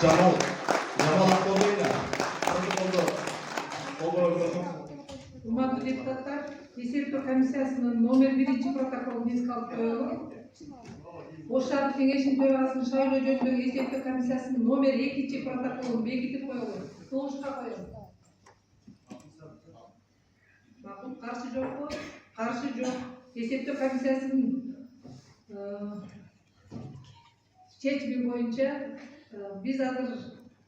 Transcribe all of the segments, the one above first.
Jamal Akboy'la. Урматтуу депутаттар, эсептөө комиссиясынын номер 1 протоколун эске алып коелу. Ош шаардык кеңешинин төрагасынын шайлоо жөнүндөгү эсептөө комиссиясынын номер 2 протоколун бекитип коелу. Согушка коелу. Макул, каршы жокпу? Каршы жок. Эсептөө комиссиясынын чечими боюнча биз азыр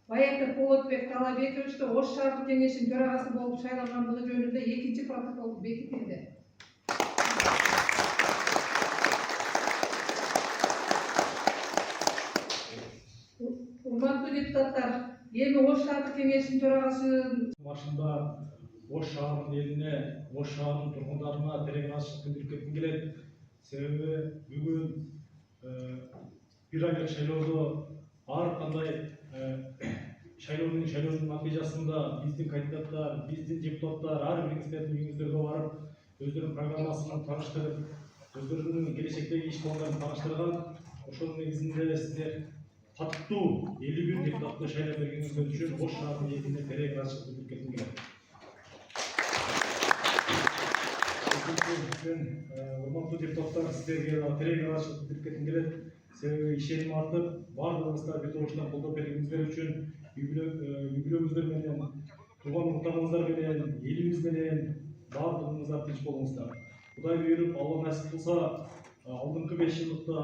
Баяков Болотбек Талабековичти Ош шаардык кеңешинин төрагасы болуп шайлангандыгы жөнүндө 2 протокол бекитилди. Урматтуу депутаттар, эми Ош шаардык кеңешинин төрагасы башында Ош шаарынын элине, Ош шаарынын тургундарына тереңашчылык билдирип кетким келет. Себеби бүгүн бир айлык шайлоодо ар кандай шайлоонун натыйжасында биздин кандидаттар, биздин депутаттар ар бириңиздердин үйүңүздөргө барып, өздөрүнүн программасын таныштырып, өздөрүнүн келечектеги иш пландарын таныштырган. Ошонун негизинде сиздер татыктуу 51 депутатты шайлап бергениңиздер үчүн Ош шаарынын элине терең ыраазычылык билдирип кетким келет. Урматтуу депутаттар, сиздерге терең ыраазычылык билдирип кетким келет. Себеби ишеним артып, баардыгыңыздар бет оштон колдоп бергениңиздер үчүн, үй-бүлөңүздөр менен, тууган уруктарыңыздар менен, элибиз менен баардыгыңыздар тынч болуңуздар. Кудай буйруп, Алла насип кылса, алдыңкы 5 жылдыкта